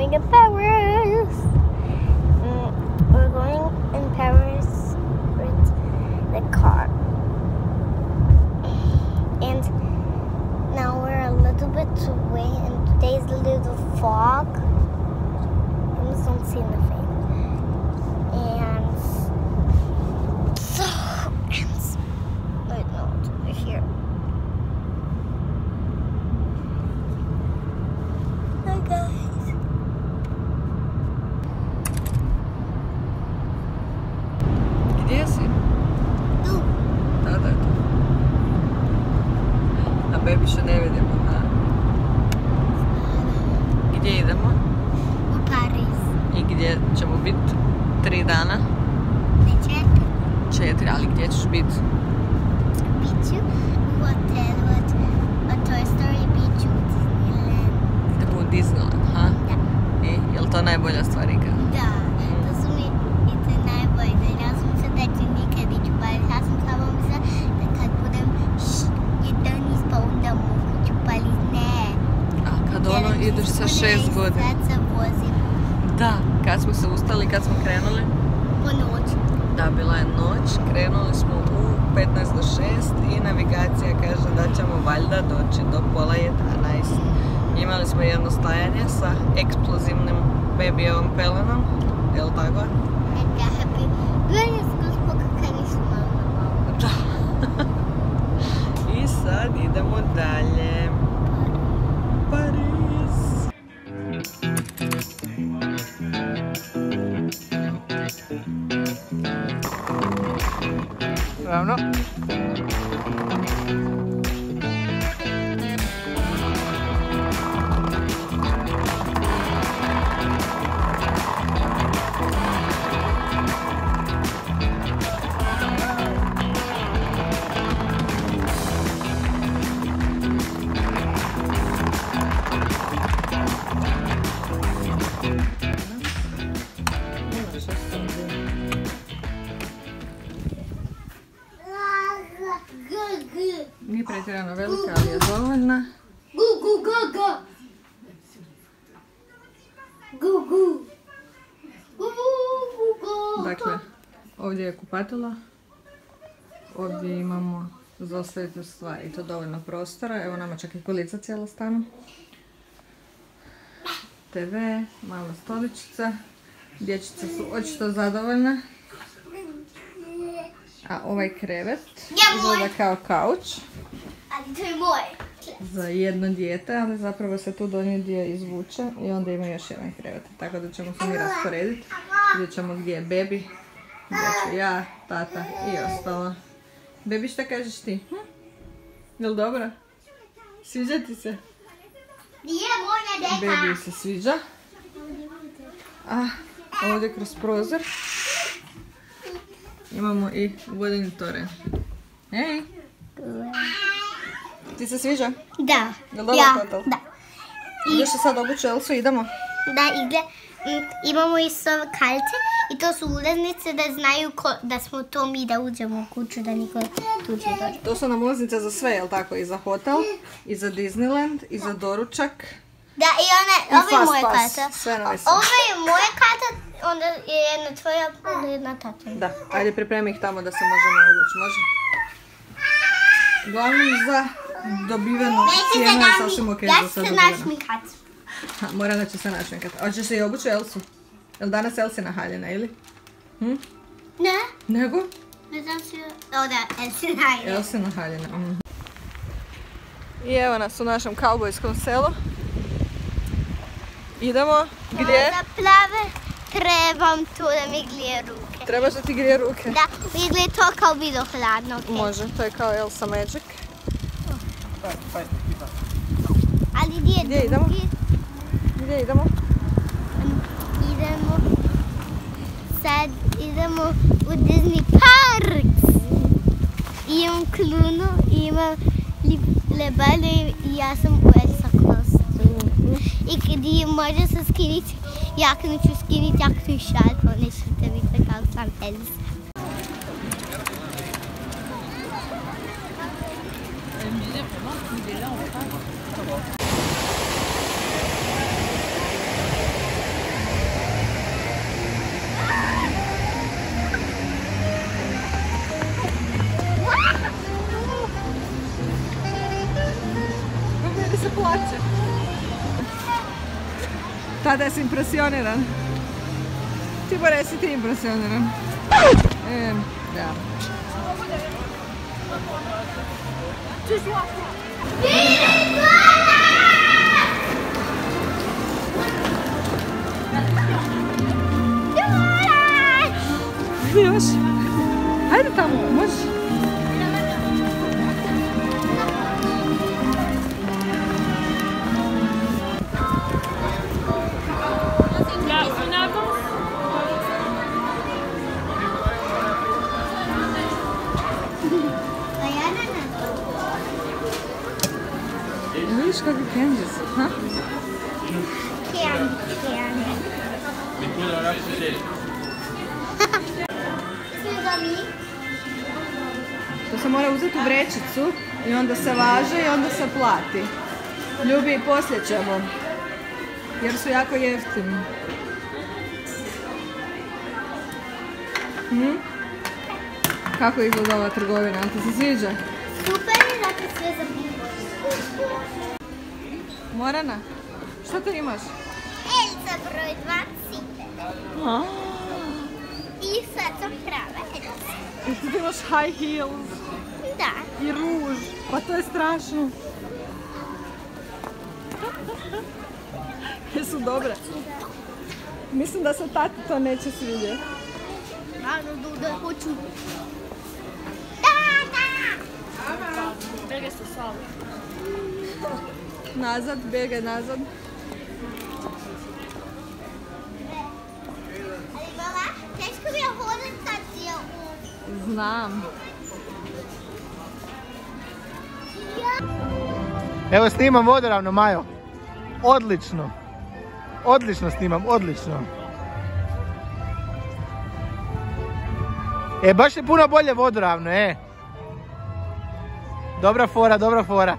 going in Paris. We're going in Paris with the car. And now we're a little bit away, and today's a little fog. You just don't see nothing. And so, wait, no, it's over here. Hi guys. Gdje si? Tu. Da. A bebišu ne vidimo, ha? Gdje idemo? U Paris. I gdje ćemo biti 3 dana? Ne 4. 4, ali gdje ćeš biti? Biću u hotelu od Toy Story, biću u Disneyland. Idemo u Disneyland, ha? Da. I je li to najbolja stvar ikad? Da, to su mi i te najbolje. Ja sam se da ću nikad ići u Paris. Ja sam samo mislila da kad budem 11 pa onda mogu ići u Paris. Ne. A kad ono ideš sa 6 godina? Sad se vozim Da, kad smo se ustali, kad smo krenuli? po noći. Da, bila je noć, krenuli smo u 15 do 6 i navigacija kaže da ćemo valjda doći do pola 11. Imali smo jedno stajanje sa eksplozivnim bebijevom pelenom, je li tako? Neka happy. Gledaj skupo kakav nisu malo. Da. I sad idemo dalje. Paris. Ravno. Nije pretjerano velika, ali je dovoljna. Dakle, ovdje je kupatilo. Ovdje imamo za ostaviti stvari i to dovoljno prostora. Evo nama čak i kolica cijela stanu. TV, mala stoličica. Dječice su očito zadovoljne. A ovaj krevet izgleda kao kauč Ali to je moj. za jedno dijete, ali zapravo se tu donji dio izvuče i onda ima još jedan krevet. Tako da ćemo se mi rasporediti. Vidjet ćemo gdje je bebi, gdje ću ja, tata i ostalo. Bebi, šta kažeš ti? Jel dobro? Sviđa ti se? Nije moja deka. Bebi se sviđa. A ovdje kroz prozor imamo i vodeni toren. Hej! Ti se sviđa? Da. Jel dobro hotel? Da. Ideš se sad obući Elsu, idemo? Da, imamo isto kartice i to su ulaznice da znaju da smo to mi da uđemo u kuću, da niko tuđi dođe. To su nam ulaznice za sve, jel tako? I za hotel, i za Disneyland, i za doručak. Da, i ovo je moja Fast karta. Pass, sve na sve. Ovo je moja karta, onda je jedna tvoja, onda jedna tata. Da, ajde pripremi ih tamo da se možemo obući, može? Uglavnom za dobivenu cijenu je sasvim ok Ja za ću sve se dobiveno. našminkati. Moram da će se našminkati. Hoćeš se i obući Elsu? Jel danas Elsina haljina, ili? Ne? Nego? Ne znam si... O da, Elsina je. Elsina haljina. I evo nas u našem kaubojskom selu. Idemo, gdje? Da plave, trebam tu da mi glije ruke. Trebaš da ti grije ruke? Da, izgleda to kao bilo hladno. Okay. Može, to je kao Elsa Magic. Ali gdje Gdje idemo? Gdje idemo? Idemo u Disney Parks. Imam klunu, imam lebale i ja sam u Elsa kosturu. I kad može se skiniti jaknu, ću skiniti jaknu i šal, pa nećete vidjeti kako sam Elsa. se plače. Tada si impresioniran. Tibor, jesi ti impresioniran? Da. Još. Hajde tamo, možeš. Vidiš kakvi kenđi su, ha? Kenđi. To se mora uzeti u vrećicu i onda se važe i onda se plati. Ljubi, poslije ćemo, jer su jako jeftini. Kako izgleda ova trgovina, ali ti se sviđa? Super je zato sve za pivo. Morana, što to imaš? Elsa broj 20. I sad sam prava Elsa. I ti imaš high heels. Da. I ruž. Pa to je strašno. Jesu dobre? Mislim da se tati to neće svidjeti. Naravno da hoću. Bege su sali. Nazad, bege nazad. Ali mama, teško mi je hodati kad je u... Znam. Evo snimam vodoravno, Majo. Odlično. Odlično snimam, odlično. Baš je puno bolje vodoravno, Dobra fora, dobra fora.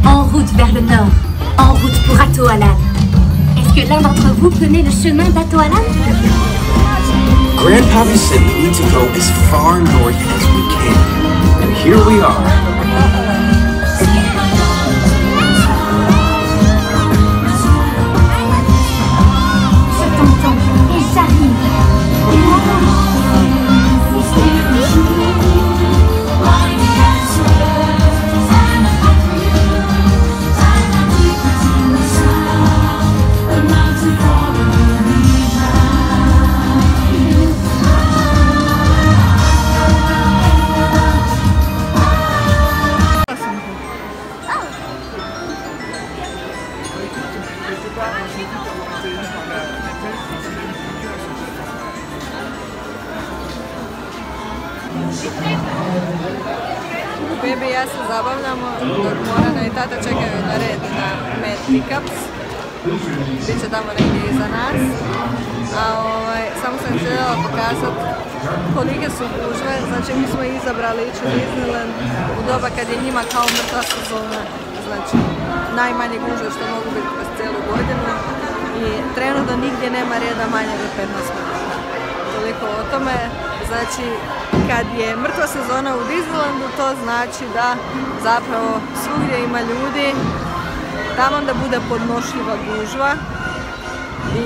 En route vers le nord, en route pour Atoalan. Est-ce que l'un d'entre vous connaît le chemin d'Atoalan? Grandpappy said we need to go as far north as we can. And here we are. Bebi i ja se zabavljamo dok Morana i tata čekaju na red na Med Pickups. Biće tamo negdje iza nas. A samo sam htjela pokazati kolike su gužve. Znači mi smo izabrali ići u Disneyland u doba kad je njima kao mrtva sezona. Znači najmanje gužve što mogu biti kroz cijelu godinu. I trenutno nigdje nema reda manje od 15 minuta. Toliko o tome. Znači, kad je mrtva sezona u Disneylandu, to znači da zapravo svugdje ima ljudi, tamo da bude podnošljiva gužva i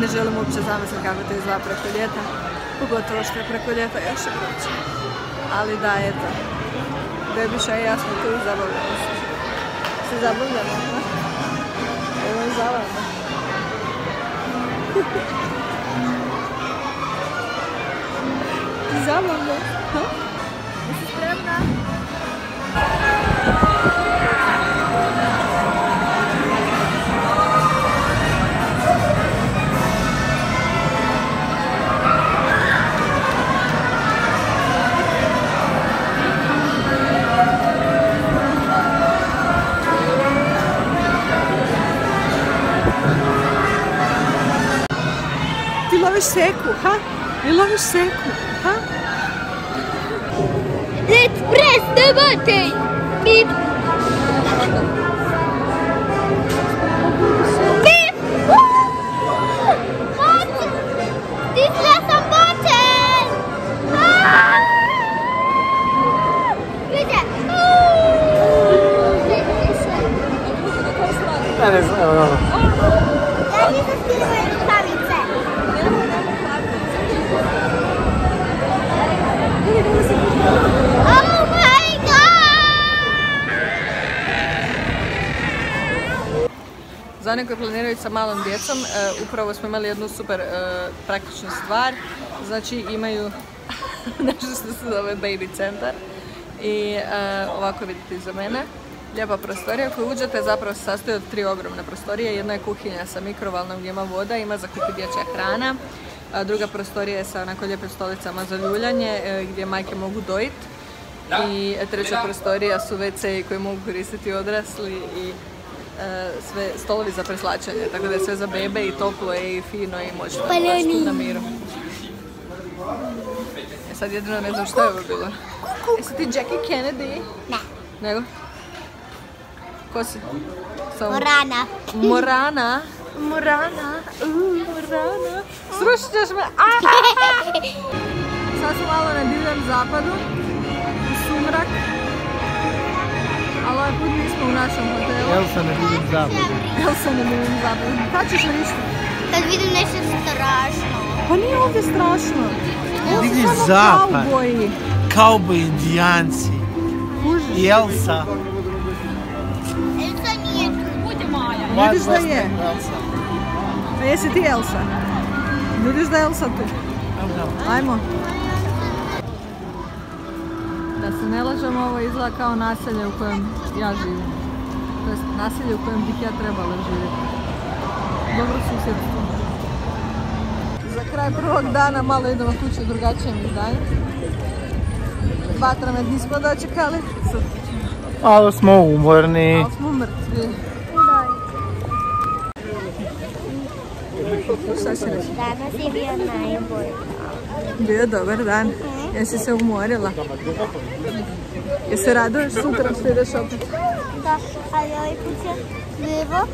ne želim uopće zamisliti kako to izgleda preko ljeta, pogotovo što je preko ljeta još je vruće. Ali da, eto, Bebiša i ja smo tu i zabavljamo se. Se zabavljamo, ne? Evo je zabavno. Zabavno. Jesi spremna? loviš seku, ha? Ili loviš seku, ha? Let's press the button! Beep! Beep! What? This is a button! Ah! Good job! Ja ne znam, evo. Ja nisam skinula rukavice. Oh my god! Za one koji planiraju sa malom djecom, upravo smo imali jednu super praktičnu stvar. Znači imaju nešto što se zove baby centar. I ovako vidite iza mene. Lijepa prostorija koju uđete zapravo se sastoji od 3 ogromne prostorije. Jedna je kuhinja sa mikrovalnom gdje ima voda, ima za kupiti dječja hrana. Druga prostorija je sa onako lijepim stolicama za ljuljanje gdje majke mogu dojiti. I treća prostorija su WC koje mogu koristiti odrasli i sve stolovi za preslačenje. Tako da je sve za bebe i toplo je i fino i možete plaćati na miru. Sad jedino ne znam što je ovo bilo. Jesi ti Jackie Kennedy? Ne. Nego? Ko si? Morana. Morana? Morana? Morana? Srušit ćeš me! Sad smo malo na divljem zapadu, u sumrak. Ali ovaj put nismo u našem hotelu. Elsa na divljem zapadu. Elsa na divljem zapadu. Kad ćeš lišti? Kad vidim nešto strašno. Pa nije ovdje strašno. Digni Ovo su samo zapad. kauboji. Kauboji, indijanci. I Elsa. Elsa nije tu. Vidiš da je. A jesi ti Elsa? Vidiš da je Elsa tu? Ajmo. Da se ne lažemo, ovo izgleda kao naselje u kojem ja živim. To je naselje u kojem bih ja trebala živjeti. Dobro susjedstvo. Za kraj prvog dana malo idemo kući u drugačijem izdanju. Vatra me nismo dočekali. Malo smo umorni. Ali smo mrtvi. Šta si reći? Danas je bio najbolji. Bio je dobar dan. Jesi se umorila? Jesi raduješ sutra što ideš opet? Da, ali ovaj put će lijevo.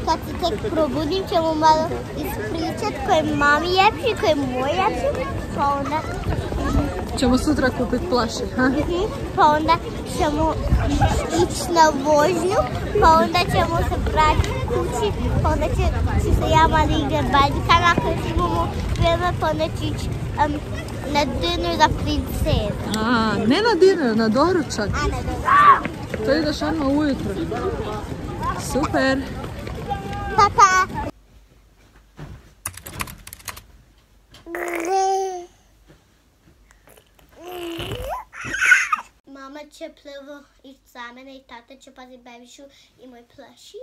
Kad se tek probudim ćemo malo ispričat koje je mami ljepši, koje je moj ljepši. Pa onda... Ćemo sutra kupiti plaše, ha? Pa onda ćemo ići na vožnju, pa onda ćemo se vratiti kući, pa onda će se ja malo igrati baljkama, ako imamo vreme, pa onda će ići na dinner za princeze. A, ne na dinner, na doručak. A, na doručak. To ideš odmah ujutro. Super. Pa, pa. Mama će prvo ići za mene i tata će paziti bebišu i moj plaši.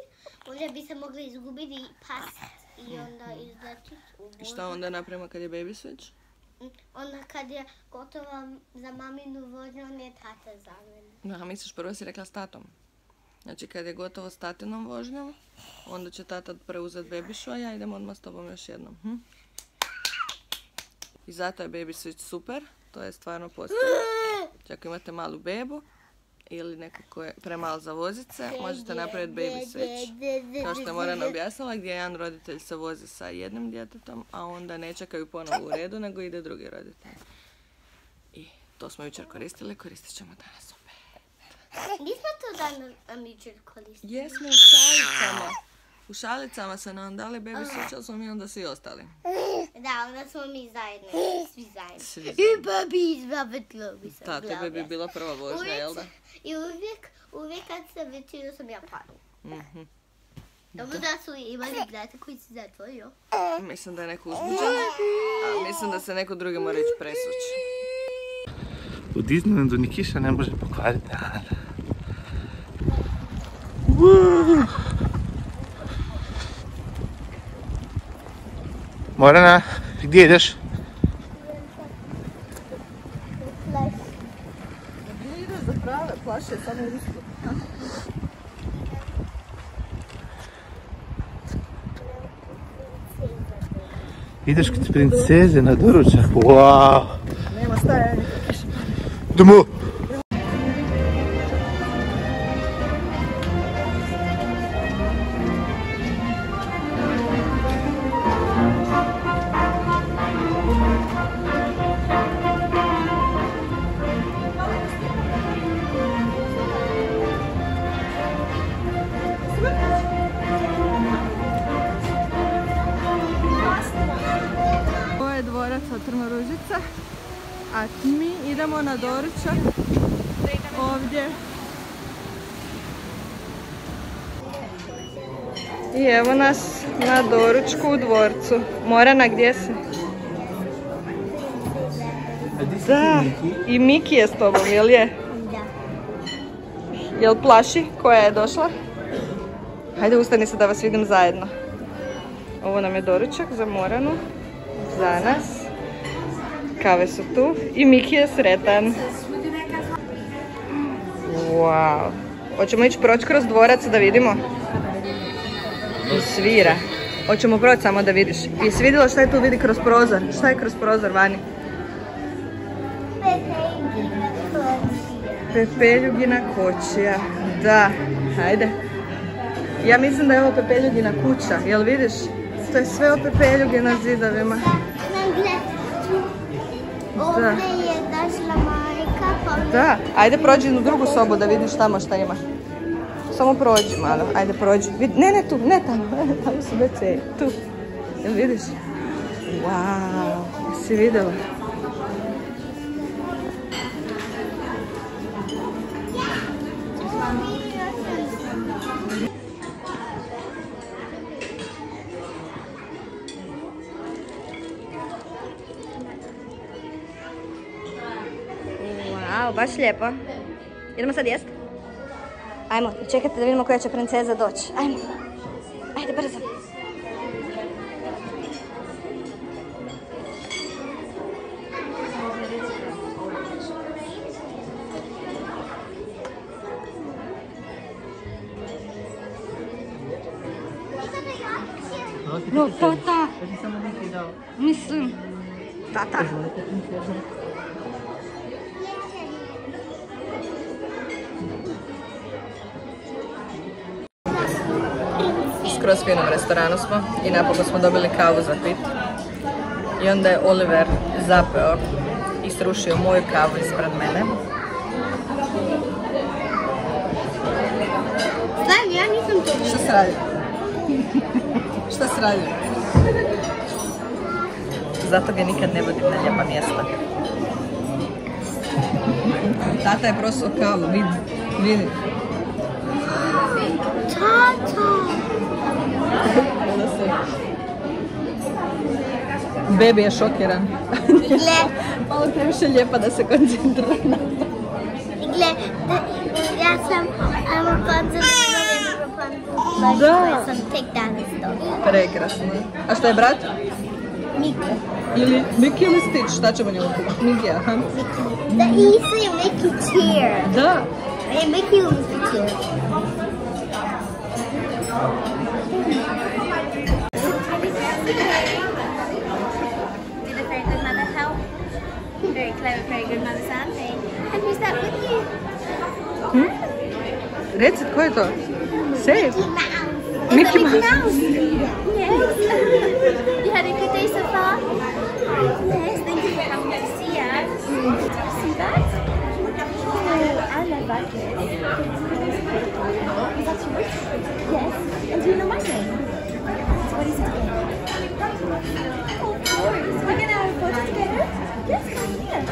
Onda bi se mogli izgubiti i past i onda izletiti u vodu. I šta onda napravimo kad je baby switch? Onda kad je gotova za maminu vožnju, onda je tata za mene. Da, misliš prvo si rekla s tatom. Znači kad je gotovo s tatinom vožnjom, onda će tata preuzeti bebišu, a ja idem odmah s tobom još jednom. I zato je baby switch super, to je stvarno postoji. Ako imate malu bebu ili neko ko je premal za vozit se, možete napraviti baby switch. Kao što je Morana objasnila, gdje jedan roditelj se vozi sa jednim djetetom, a onda ne čekaju ponovo u redu, nego ide drugi roditelj. I to smo jučer koristili, koristit ćemo danas opet. Nismo to dan jučer koristili. Jesmo u šalicama. U šalicama se nam dali baby switch, ali smo mi onda svi ostali. Da, onda smo mi zajedno, svi zajedno. Svi I babi izbavitlo bi se. Da, to bi bila prva vožnja, jel da? I uvijek kad sam većinu sam ja padala. Dobro da su imali gledate koji si zatvorio. Mislim da je neko uzbuđen, a mislim da se neko drugi mora ići presući. U Disneylandu ni kiša ne može pokvariti dan. Morana, gdje ideš? Gdje ideš za prave plaše, samo usput. Ideš kod princeze na doručak. Wow! Nema stajanja. Idemo! Ovo je dvorac od Trnoružica, a mi idemo na doručak ovdje. I evo nas na doručku u dvorcu. Morana, gdje si? Da, i Miki je s tobom, jel je? Da. Jel plaši koja je došla? Hajde, ustani se da vas vidim zajedno. Ovo nam je doručak za Moranu, za nas. Kave su tu i Miki je sretan. Wow. Hoćemo ići proći kroz dvorac da vidimo? I svira. Hoćemo proći samo da vidiš. I si vidjela šta je tu, vidi kroz prozor? Šta je kroz prozor vani? Pepeljugina kočija. Da, hajde. Ja mislim da je ovo Pepeljugina kuća, jel vidiš? To je sve o Pepeljugi na zidovima. Ovdje je došla majka, pa... Da, ajde prođi u drugu sobu da vidiš tamo šta ima. Samo prođi malo, ajde prođi. Ne tu, ne tamo, tamo su WC, tu. Jel vidiš? Wow, jesi vidjela? Wow, baš lijepo. Idemo sad jest? Ajmo, čekajte da vidimo koja će princeza doći. Ajmo. Ajde, brzo. No, tata. Mislim. Tata. Skroz finom restoranu smo i napokon smo dobili kavu za pit. I onda je Oliver zapeo i srušio moju kavu ispred mene. Znam, ja nisam to. Šta se radi? Šta se radi? Zato ga nikad ne vodim na lijepa mjesta. Tata je prosuo kavu, vidi. Tata! Bebi je šokiran. Gle, Malo previše lijepa da se koncentrira na to. gle, ja sam koncertirala Da. sam tek danas dobila. Prekrasno. A šta je brat? Miki. Ili Miki ili Stitch? Šta ćemo njemu kupiti? Miki, aha. Da, i isto je Miki cheer. Da. E, Miki ili Miki cheer. Did a very good mother help? Very clever, very good mother Sandy. And who's that with you? Reci, tko je to? Save. Mouse. Mickey Is that Mouse. Yes. You had a good day so far? Yes, thank you for coming to see us. See that? Oh, I love that. Is that yours? Yes. And do you know my name? So what is it again? Oh, of course. We're going to have a photo together? Yes, come here.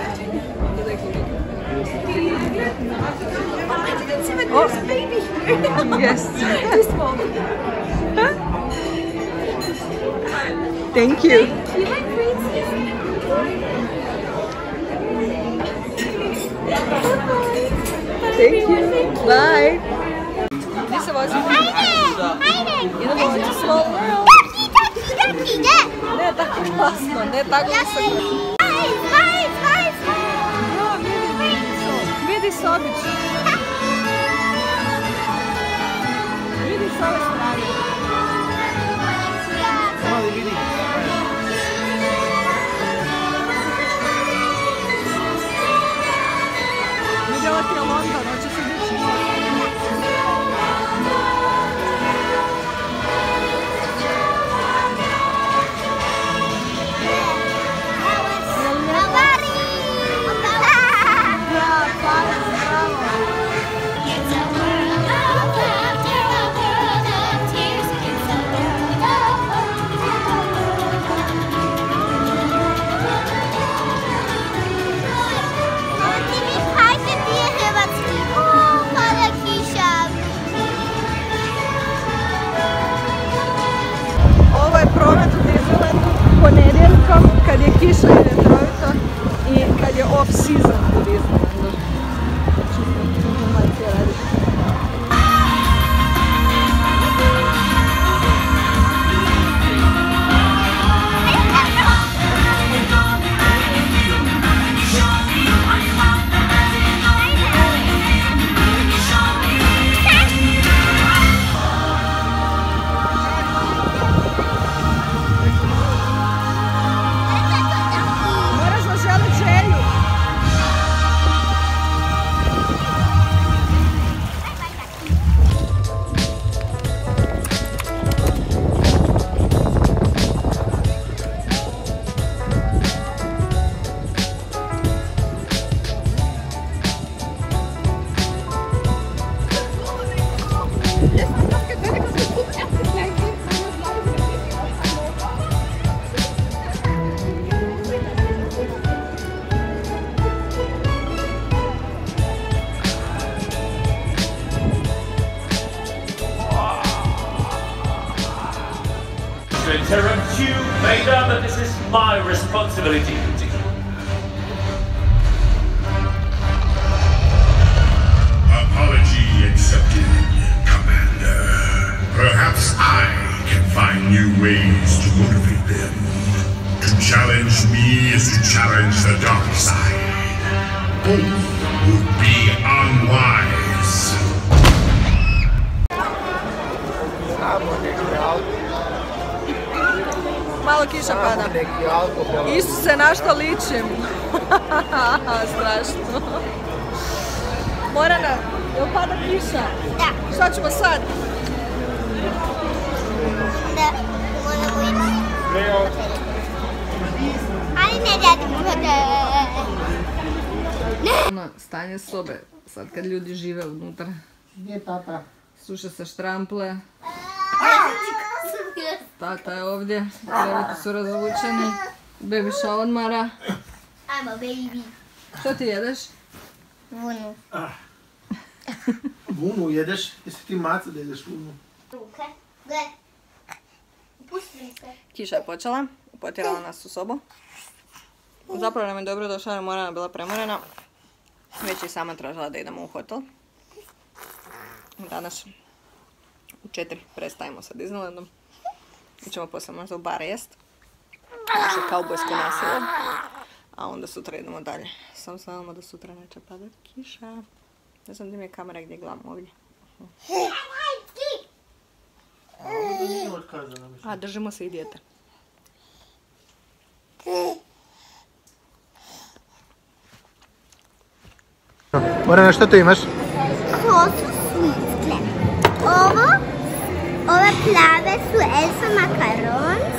Oh, I didn't see when there's a baby here. Yes. Too small. Thank you. You like princess? Thank you. Bye. Gdje se vozimo? Ajde! Idemo u Small World. Taki, da! Ne tako glasno, ne tako visoko. No, vidi sobić. Vidi s ove strane. Mali vidi. kad je kiša i vjetrovito i kad je off season u Disneylandu. Čisto informacija radi. To interrupt you, Vader, but this is my responsibility. Apology accepted, Commander. Perhaps I can find new ways to motivate them. To challenge me is to challenge the dark side. Both would be unwise. Malo kiša pada. Isuse, na što ličim? Strašno. Morana, jel pada kiša? Da. Šta ćemo sad? Da, moramo ići. Ali ne radimo da. Stanje sobe, sad kad ljudi žive unutra. Gdje je tata? Suše se štrample. Tata je ovdje, kreveti su razvučeni, bebiša odmara. I'm a baby. Što ti jedeš? Vunu. Vunu jedeš? Jesi ti maca da jedeš vunu? Ruke. Gle. Pusti mi se. Kiša je počela, potjerala nas u sobu. Zapravo nam je dobro došla jer Morana bila premorena. Već je sama tražila da idemo u hotel. Danas u 4 prestajemo sa Disneylandom. Ićemo poslije možda u bar jest. Naše kaubojsko nasilje. A onda sutra idemo dalje. Samo znamo da sutra neće padati kiša. Ne znam gdje mi je kamera, gdje gledam ovdje. A držimo se i dijete. Morana, što tu imaš? To su slitkle. Ove plave su Elsa makarons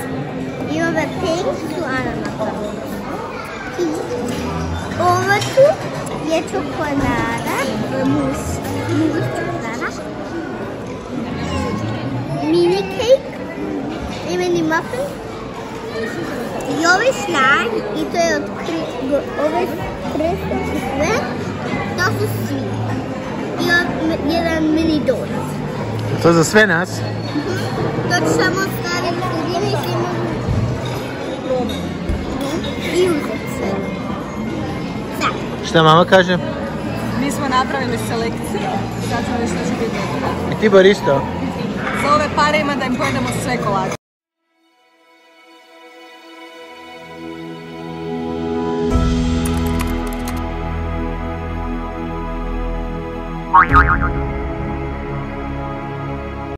i ove pink su Anna makarons. Ovo tu je čokolada, mus čokolada, mini cake i mini muffin. I ovaj slime, i to je od ove krste i sve, to su svi. I jedan mini donut. To za sve nas? To ću samo staviti u vrijeme i uzeti sve. Sad. Šta mama kaže? Mi smo napravili selekciju. Sad ćemo vidjeti što će biti. I ti Bor isto? Za ove pare ima da im pojedemo sve kolače.